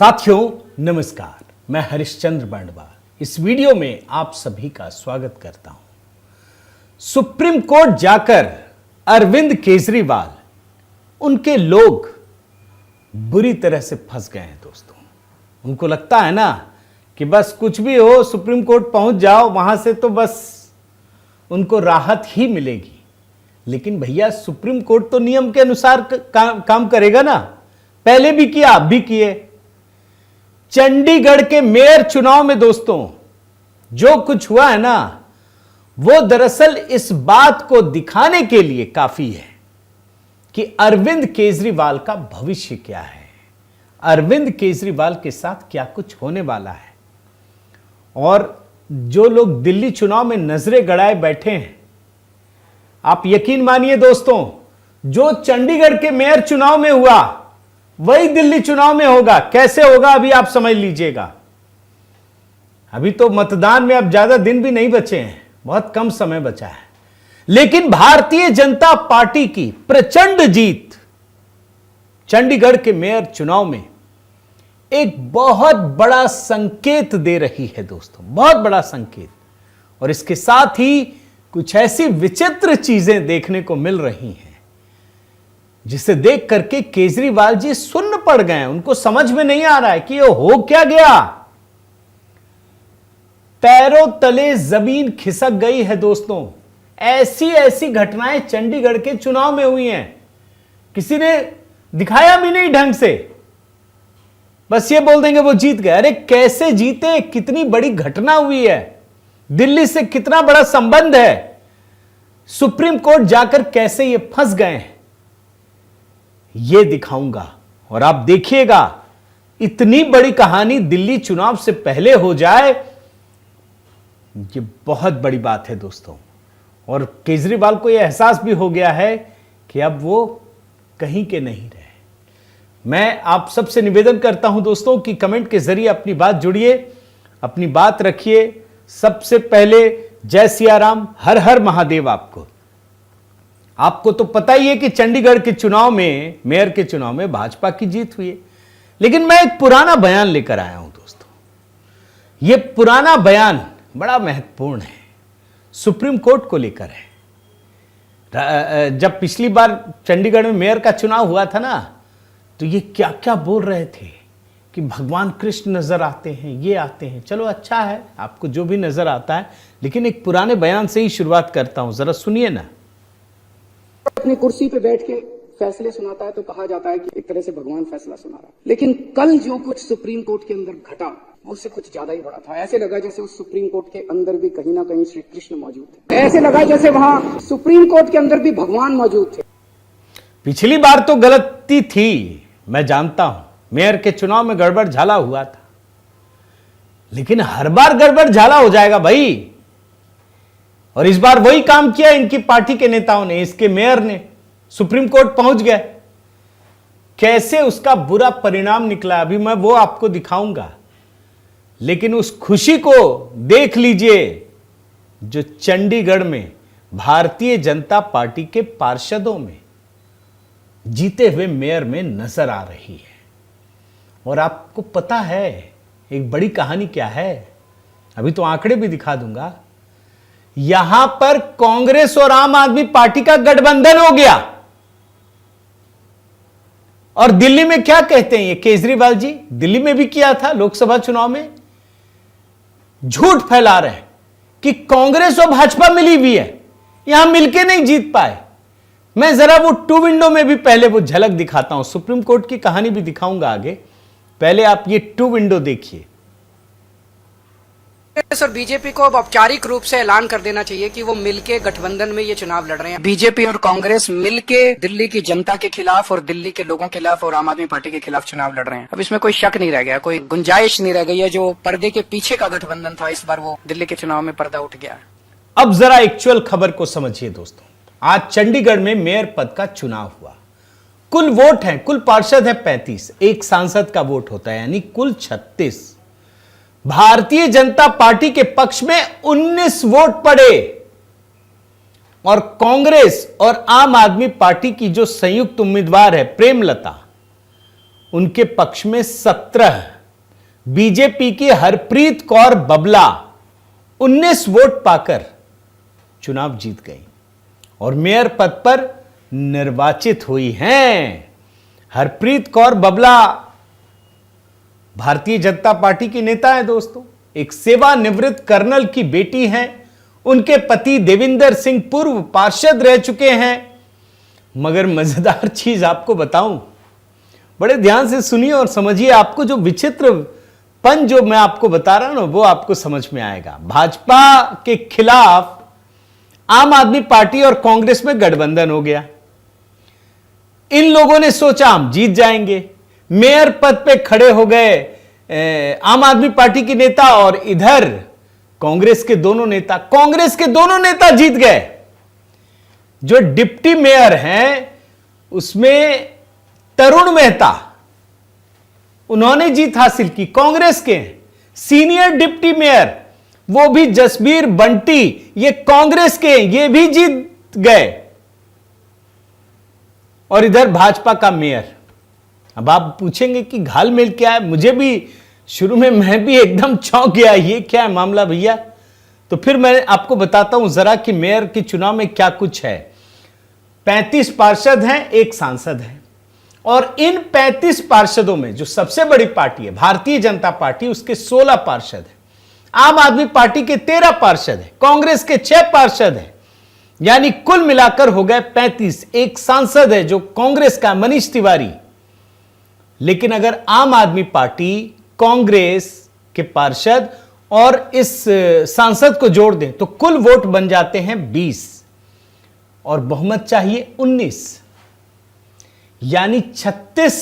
साथियों नमस्कार, मैं हरिश्चंद्र बंडवाल इस वीडियो में आप सभी का स्वागत करता हूं। सुप्रीम कोर्ट जाकर अरविंद केजरीवाल, उनके लोग बुरी तरह से फंस गए हैं दोस्तों। उनको लगता है ना कि बस कुछ भी हो सुप्रीम कोर्ट पहुंच जाओ, वहां से तो बस उनको राहत ही मिलेगी। लेकिन भैया सुप्रीम कोर्ट तो नियम के अनुसार काम करेगा ना। पहले भी किया, अब भी किए। चंडीगढ़ के मेयर चुनाव में दोस्तों जो कुछ हुआ है ना, वो दरअसल इस बात को दिखाने के लिए काफी है कि अरविंद केजरीवाल का भविष्य क्या है, अरविंद केजरीवाल के साथ क्या कुछ होने वाला है। और जो लोग दिल्ली चुनाव में नजरें गड़ाए बैठे हैं, आप यकीन मानिए दोस्तों, जो चंडीगढ़ के मेयर चुनाव में हुआ वही दिल्ली चुनाव में होगा। कैसे होगा अभी आप समझ लीजिएगा। अभी तो मतदान में अब ज्यादा दिन भी नहीं बचे हैं, बहुत कम समय बचा है। लेकिन भारतीय जनता पार्टी की प्रचंड जीत चंडीगढ़ के मेयर चुनाव में एक बहुत बड़ा संकेत दे रही है दोस्तों, बहुत बड़ा संकेत। और इसके साथ ही कुछ ऐसी विचित्र चीजें देखने को मिल रही हैं जिसे देख करके केजरीवाल जी सुन्न पड़ गए। उनको समझ में नहीं आ रहा है कि ये हो क्या गया। पैरों तले जमीन खिसक गई है दोस्तों। ऐसी ऐसी घटनाएं चंडीगढ़ के चुनाव में हुई हैं, किसी ने दिखाया भी नहीं ढंग से। बस ये बोल देंगे वो जीत गए। अरे कैसे जीते, कितनी बड़ी घटना हुई है, दिल्ली से कितना बड़ा संबंध है, सुप्रीम कोर्ट जाकर कैसे ये फंस गए हैं, ये दिखाऊंगा। और आप देखिएगा, इतनी बड़ी कहानी दिल्ली चुनाव से पहले हो जाए, ये बहुत बड़ी बात है दोस्तों। और केजरीवाल को यह एहसास भी हो गया है कि अब वो कहीं के नहीं रहे। मैं आप सबसे निवेदन करता हूं दोस्तों कि कमेंट के जरिए अपनी बात जुड़िए, अपनी बात रखिए। सबसे पहले जय सिया राम, हर हर महादेव। आपको तो पता ही है कि चंडीगढ़ के चुनाव में, मेयर के चुनाव में भाजपा की जीत हुई है। लेकिन मैं एक पुराना बयान लेकर आया हूं दोस्तों। यह पुराना बयान बड़ा महत्वपूर्ण है, सुप्रीम कोर्ट को लेकर है। जब पिछली बार चंडीगढ़ में मेयर का चुनाव हुआ था ना, तो ये क्या क्या बोल रहे थे कि भगवान कृष्ण नजर आते हैं, ये आते हैं। चलो अच्छा है, आपको जो भी नजर आता है, लेकिन एक पुराने बयान से ही शुरुआत करता हूं, जरा सुनिए ना। अपनी कुर्सी पे बैठ के फैसले सुनाता है तो कहा जाता है कि एक तरह से भगवान फैसला सुना रहा है। लेकिन कल जो कुछ सुप्रीम कोर्ट के अंदर घटा, उससे कुछ ज्यादा ही बड़ा था। ऐसे लगा जैसे उस सुप्रीम कोर्ट के अंदर भी कहीं ना कहीं श्री कृष्ण मौजूद थे। ऐसे लगा जैसे वहां सुप्रीम कोर्ट के अंदर भी भगवान मौजूद थे। पिछली बार तो गलती थी, मैं जानता हूं, मेयर के चुनाव में गड़बड़ झाला हुआ था। लेकिन हर बार गड़बड़ झाला हो जाएगा भाई। और इस बार वही काम किया इनकी पार्टी के नेताओं ने, इसके मेयर ने। सुप्रीम कोर्ट पहुंच गए, कैसे उसका बुरा परिणाम निकला अभी मैं वो आपको दिखाऊंगा। लेकिन उस खुशी को देख लीजिए जो चंडीगढ़ में भारतीय जनता पार्टी के पार्षदों में, जीते हुए मेयर में नजर आ रही है। और आपको पता है एक बड़ी कहानी क्या है, अभी तो आंकड़े भी दिखा दूंगा। यहां पर कांग्रेस और आम आदमी पार्टी का गठबंधन हो गया। और दिल्ली में क्या कहते हैं ये केजरीवाल जी, दिल्ली में भी किया था लोकसभा चुनाव में, झूठ फैला रहे हैं कि कांग्रेस और भाजपा मिली हुई है, यहां मिलके नहीं जीत पाए। मैं जरा वो टू विंडो में भी पहले वो झलक दिखाता हूं, सुप्रीम कोर्ट की कहानी भी दिखाऊंगा आगे। पहले आप ये टू विंडो देखिए। सर, बीजेपी को अब औपचारिक रूप से ऐलान कर देना चाहिए कि वो मिलके गठबंधन में ये चुनाव लड़ रहे हैं। बीजेपी और कांग्रेस मिलके दिल्ली की जनता के खिलाफ और दिल्ली के लोगों के खिलाफ और आम आदमी पार्टी के खिलाफ चुनाव लड़ रहे हैं। अब इसमें कोई शक नहीं रह गया, कोई गुंजाइश नहीं रह गई है। जो पर्दे के पीछे का गठबंधन था, इस बार वो दिल्ली के चुनाव में पर्दा उठ गया। अब जरा एक्चुअल खबर को समझिए दोस्तों। आज चंडीगढ़ में मेयर पद का चुनाव हुआ। कुल वोट है, कुल पार्षद है 35, एक सांसद का वोट होता है, यानी कुल 36। भारतीय जनता पार्टी के पक्ष में 19 वोट पड़े और कांग्रेस और आम आदमी पार्टी की जो संयुक्त उम्मीदवार है प्रेमलता, उनके पक्ष में 17, बीजेपी की हरप्रीत कौर बबला 19 वोट पाकर चुनाव जीत गई और मेयर पद पर निर्वाचित हुई हैं। हरप्रीत कौर बबला भारतीय जनता पार्टी की नेता है दोस्तों, एक सेवानिवृत्त कर्नल की बेटी हैं। उनके पति देविंदर सिंह पूर्व पार्षद रह चुके हैं। मगर मजेदार चीज आपको बताऊं, बड़े ध्यान से सुनिए और समझिए, आपको जो विचित्रपन जो मैं आपको बता रहा हूं ना, वो आपको समझ में आएगा। भाजपा के खिलाफ आम आदमी पार्टी और कांग्रेस में गठबंधन हो गया। इन लोगों ने सोचा हम जीत जाएंगे, मेयर पद पे खड़े हो गए आम आदमी पार्टी की नेता और इधर कांग्रेस के दोनों नेता जीत गए। जो डिप्टी मेयर हैं उसमें तरुण मेहता, उन्होंने जीत हासिल की, कांग्रेस के सीनियर डिप्टी मेयर वो भी जसबीर बंटी, ये कांग्रेस के, ये भी जीत गए। और इधर भाजपा का मेयर। अब आप पूछेंगे कि घालमेल क्या है, मुझे भी शुरू में मैं भी एकदम चौंक गया, ये क्या है मामला भैया। तो फिर मैं आपको बताता हूं जरा कि मेयर के चुनाव में क्या कुछ है। 35 पार्षद हैं, एक सांसद है, और इन 35 पार्षदों में जो सबसे बड़ी पार्टी है भारतीय जनता पार्टी, उसके 16 पार्षद हैं, आम आदमी पार्टी के 13 पार्षद हैं, कांग्रेस के 6 पार्षद हैं, यानी कुल मिलाकर हो गए 35। एक सांसद है जो कांग्रेस का मनीष तिवारी। लेकिन अगर आम आदमी पार्टी, कांग्रेस के पार्षद और इस सांसद को जोड़ दें तो कुल वोट बन जाते हैं 20 और बहुमत चाहिए 19, यानी 36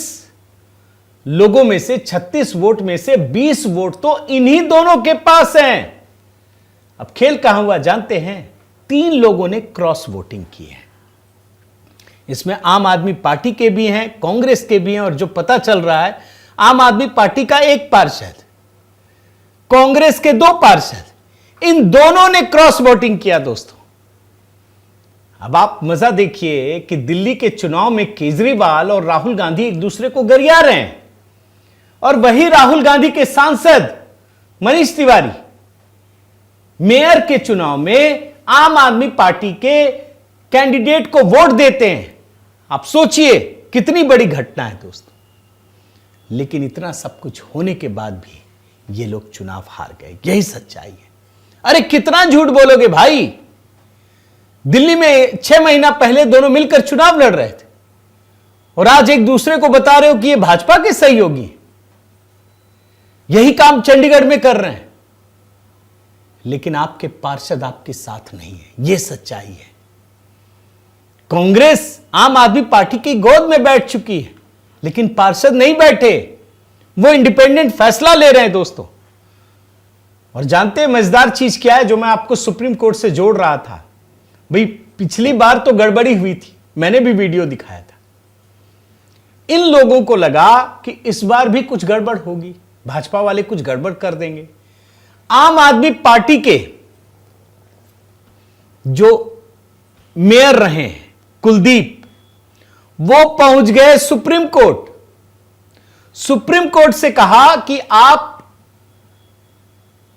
लोगों में से, 36 वोट में से 20 वोट तो इन्हीं दोनों के पास हैं। अब खेल कहां हुआ जानते हैं? 3 लोगों ने क्रॉस वोटिंग की है। इसमें आम आदमी पार्टी के भी हैं, कांग्रेस के भी हैं, और जो पता चल रहा है आम आदमी पार्टी का 1 पार्षद, कांग्रेस के 2 पार्षद, इन दोनों ने क्रॉस वोटिंग किया दोस्तों। अब आप मजा देखिए कि दिल्ली के चुनाव में केजरीवाल और राहुल गांधी एक दूसरे को गरिया रहे हैं, और वही राहुल गांधी के सांसद मनीष तिवारी मेयर के चुनाव में आम आदमी पार्टी के कैंडिडेट को वोट देते हैं। आप सोचिए कितनी बड़ी घटना है दोस्तों। लेकिन इतना सब कुछ होने के बाद भी ये लोग चुनाव हार गए, यही सच्चाई है। अरे कितना झूठ बोलोगे भाई। दिल्ली में 6 महीना पहले दोनों मिलकर चुनाव लड़ रहे थे और आज एक दूसरे को बता रहे हो कि ये भाजपा के सहयोगी हैं। यही काम चंडीगढ़ में कर रहे हैं, लेकिन आपके पार्षद आपके साथ नहीं है, यह सच्चाई है। कांग्रेस आम आदमी पार्टी की गोद में बैठ चुकी है, लेकिन पार्षद नहीं बैठे, वो इंडिपेंडेंट फैसला ले रहे हैं दोस्तों। और जानते हैं मजेदार चीज क्या है, जो मैं आपको सुप्रीम कोर्ट से जोड़ रहा था भाई। पिछली बार तो गड़बड़ी हुई थी, मैंने भी वीडियो दिखाया था। इन लोगों को लगा कि इस बार भी कुछ गड़बड़ होगी, भाजपा वाले कुछ गड़बड़ कर देंगे। आम आदमी पार्टी के जो मेयर रहे हैं कुलदीप, वो पहुंच गए सुप्रीम कोर्ट। सुप्रीम कोर्ट से कहा कि आप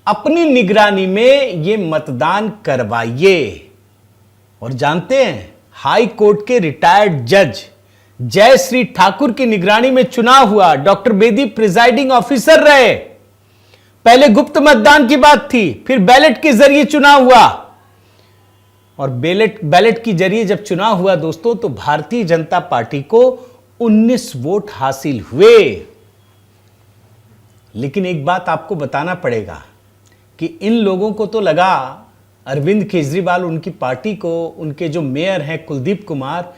अपनी निगरानी में ये मतदान करवाइए। और जानते हैं हाई कोर्ट के रिटायर्ड जज जय श्री ठाकुर की निगरानी में चुनाव हुआ। डॉक्टर बेदी प्रिजाइडिंग ऑफिसर रहे। पहले गुप्त मतदान की बात थी, फिर बैलेट के जरिए चुनाव हुआ। और बैलेट के जरिए जब चुनाव हुआ दोस्तों, तो भारतीय जनता पार्टी को 19 वोट हासिल हुए। लेकिन एक बात आपको बताना पड़ेगा कि इन लोगों को तो लगा, अरविंद केजरीवाल, उनकी पार्टी को, उनके जो मेयर हैं कुलदीप कुमार,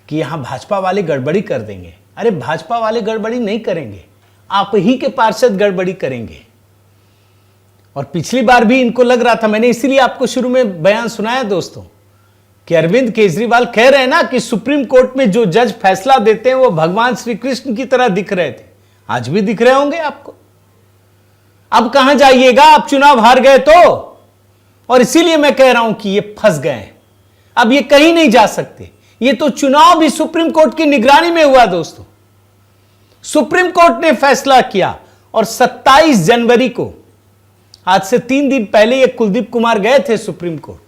कि यहां भाजपा वाले गड़बड़ी कर देंगे। अरे भाजपा वाले गड़बड़ी नहीं करेंगे, आप ही के पार्षद गड़बड़ी करेंगे। और पिछली बार भी इनको लग रहा था, मैंने इसीलिए आपको शुरू में बयान सुनाया दोस्तों, कि अरविंद केजरीवाल कह रहे हैं ना कि सुप्रीम कोर्ट में जो जज फैसला देते हैं वो भगवान श्री कृष्ण की तरह दिख रहे थे। आज भी दिख रहे होंगे आपको। अब कहां जाइएगा, आप चुनाव हार गए तो। और इसीलिए मैं कह रहा हूं कि ये फंस गए हैं, अब ये कहीं नहीं जा सकते। ये तो चुनाव भी सुप्रीम कोर्ट की निगरानी में हुआ दोस्तों। सुप्रीम कोर्ट ने फैसला किया और 27 जनवरी को, आज से 3 दिन पहले, ये कुलदीप कुमार गए थे सुप्रीम कोर्ट,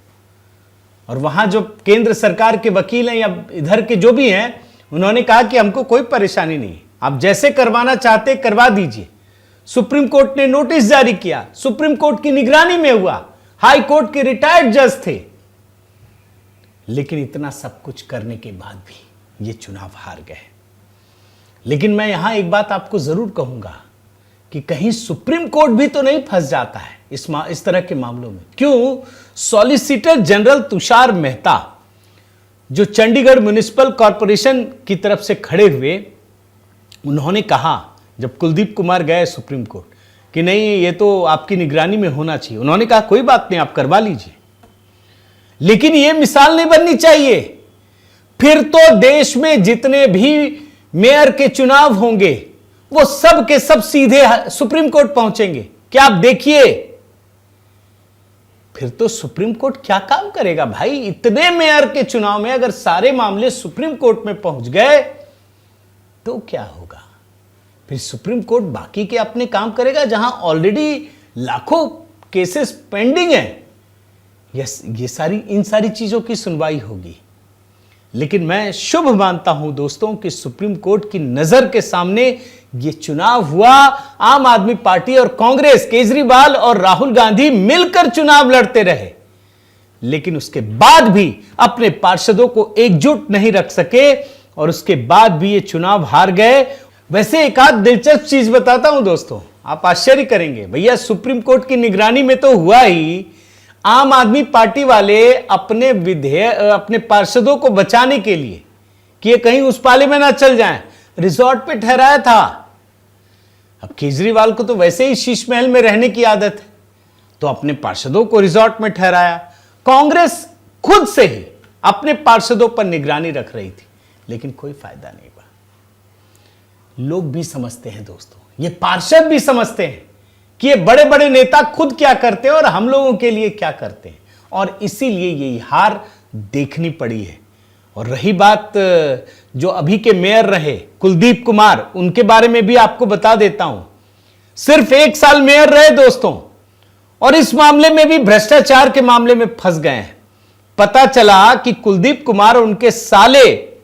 और वहां जो केंद्र सरकार के वकील हैं या इधर के जो भी हैं, उन्होंने कहा कि हमको कोई परेशानी नहीं, आप जैसे करवाना चाहते करवा दीजिए। सुप्रीम कोर्ट ने नोटिस जारी किया, सुप्रीम कोर्ट की निगरानी में हुआ, हाई कोर्ट के रिटायर्ड जज थे, लेकिन इतना सब कुछ करने के बाद भी ये चुनाव हार गए। लेकिन मैं यहां एक बात आपको जरूर कहूंगा कि कहीं सुप्रीम कोर्ट भी तो नहीं फंस जाता है इस तरह के मामलों में। क्यों? सॉलिसिटर जनरल तुषार मेहता, जो चंडीगढ़ म्युनिसिपल कॉरपोरेशन की तरफ से खड़े हुए, उन्होंने कहा जब कुलदीप कुमार गए सुप्रीम कोर्ट कि नहीं, ये तो आपकी निगरानी में होना चाहिए, उन्होंने कहा कोई बात नहीं, आप करवा लीजिए, लेकिन ये मिसाल नहीं बननी चाहिए। फिर तो देश में जितने भी मेयर के चुनाव होंगे वो सब के सब सीधे सुप्रीम कोर्ट पहुंचेंगे। क्या आप देखिए, फिर तो सुप्रीम कोर्ट क्या काम करेगा भाई? इतने मेयर के चुनाव में अगर सारे मामले सुप्रीम कोर्ट में पहुंच गए तो क्या होगा? फिर सुप्रीम कोर्ट बाकी के अपने काम करेगा, जहां ऑलरेडी लाखों केसेस पेंडिंग हैं। इन सारी चीजों की सुनवाई होगी। लेकिन मैं शुभ मानता हूं दोस्तों कि सुप्रीम कोर्ट की नजर के सामने ये चुनाव हुआ। आम आदमी पार्टी और कांग्रेस, केजरीवाल और राहुल गांधी मिलकर चुनाव लड़ते रहे, लेकिन उसके बाद भी अपने पार्षदों को एकजुट नहीं रख सके और उसके बाद भी ये चुनाव हार गए। वैसे एक आध दिलचस्प चीज बताता हूं दोस्तों, आप आश्चर्य करेंगे। भैया, सुप्रीम कोर्ट की निगरानी में तो हुआ ही, आम आदमी पार्टी वाले अपने पार्षदों को बचाने के लिए कि ये कहीं उस पाले में ना चल जाएं, रिजॉर्ट पे ठहराया था। अब केजरीवाल को तो वैसे ही शीश महल में रहने की आदत है, तो अपने पार्षदों को रिजॉर्ट में ठहराया। कांग्रेस खुद से ही अपने पार्षदों पर निगरानी रख रही थी, लेकिन कोई फायदा नहीं हुआ। लोग भी समझते हैं दोस्तों, ये पार्षद भी समझते हैं कि ये बड़े बड़े नेता खुद क्या करते हैं और हम लोगों के लिए क्या करते हैं, और इसीलिए ये हार देखनी पड़ी है। और रही बात जो अभी के मेयर रहे कुलदीप कुमार, उनके बारे में भी आपको बता देता हूं। सिर्फ 1 साल मेयर रहे दोस्तों, और इस मामले में भी भ्रष्टाचार के मामले में फंस गए हैं। पता चला कि कुलदीप कुमार और उनके साले,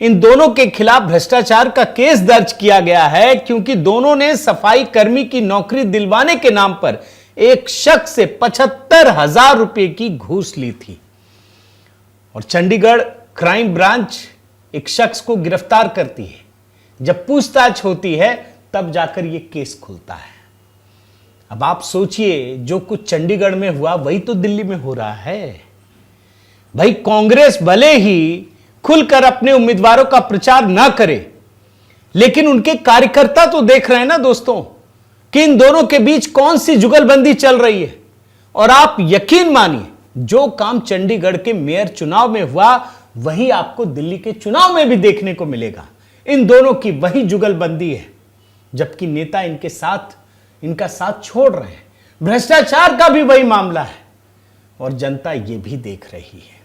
इन दोनों के खिलाफ भ्रष्टाचार का केस दर्ज किया गया है, क्योंकि दोनों ने सफाई कर्मी की नौकरी दिलवाने के नाम पर एक शख्स से 75,000 रुपए की घूस ली थी। और चंडीगढ़ क्राइम ब्रांच एक शख्स को गिरफ्तार करती है। जब पूछताछ होती है तब जाकर यह केस खुलता है। अब आप सोचिए, जो कुछ चंडीगढ़ में हुआ वही तो दिल्ली में हो रहा है। भाई, कांग्रेस भले ही खुलकर अपने उम्मीदवारों का प्रचार ना करे, लेकिन उनके कार्यकर्ता तो देख रहे हैं ना दोस्तों कि इन दोनों के बीच कौन सी जुगलबंदी चल रही है। और आप यकीन मानिए, जो काम चंडीगढ़ के मेयर चुनाव में हुआ वही आपको दिल्ली के चुनाव में भी देखने को मिलेगा। इन दोनों की वही जुगलबंदी है, जबकि नेता इनका साथ छोड़ रहे हैं। भ्रष्टाचार का भी वही मामला है, और जनता ये भी देख रही है।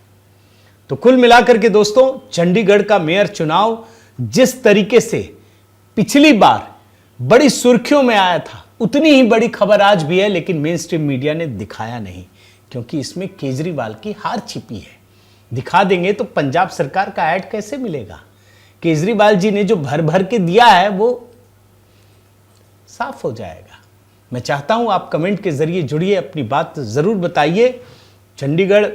तो कुल मिलाकर के दोस्तों, चंडीगढ़ का मेयर चुनाव जिस तरीके से पिछली बार बड़ी सुर्खियों में आया था, उतनी ही बड़ी खबर आज भी है, लेकिन मेन स्ट्रीम मीडिया ने दिखाया नहीं, क्योंकि इसमें केजरीवाल की हार छिपी है। दिखा देंगे तो पंजाब सरकार का ऐड कैसे मिलेगा? केजरीवाल जी ने जो भर भर के दिया है वो साफ हो जाएगा। मैं चाहता हूं आप कमेंट के जरिए जुड़िए, अपनी बात जरूर बताइए। चंडीगढ़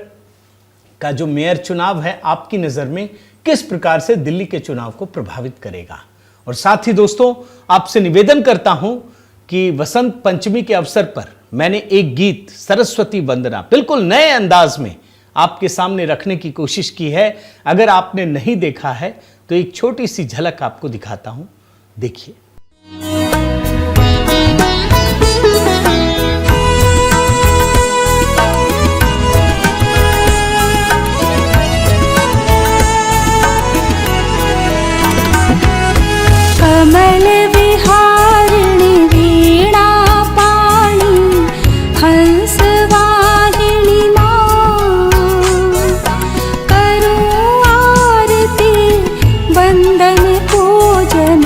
का जो मेयर चुनाव है आपकी नजर में किस प्रकार से दिल्ली के चुनाव को प्रभावित करेगा? और साथ ही दोस्तों, आपसे निवेदन करता हूं कि वसंत पंचमी के अवसर पर मैंने एक गीत सरस्वती वंदना बिल्कुल नए अंदाज में आपके सामने रखने की कोशिश की है। अगर आपने नहीं देखा है तो एक छोटी सी झलक आपको दिखाता हूं, देखिए। कमल विहारिणी वीणा पाणी हंस वाहिनी मां, करूं आरती वंदन पूजन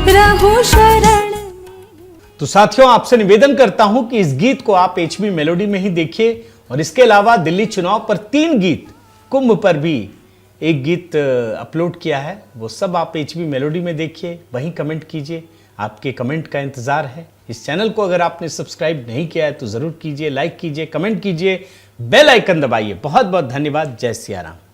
रहूं शरण। तो साथियों, आपसे निवेदन करता हूं कि इस गीत को आप एचबी मेलोडी में ही देखिए, और इसके अलावा दिल्ली चुनाव पर 3 गीत, कुंभ पर भी एक गीत अपलोड किया है, वो सब आप एचबी मेलोडी में देखिए, वहीं कमेंट कीजिए। आपके कमेंट का इंतजार है। इस चैनल को अगर आपने सब्सक्राइब नहीं किया है तो जरूर कीजिए, लाइक कीजिए, कमेंट कीजिए, बेल आइकन दबाइए। बहुत बहुत धन्यवाद। जय सिया राम।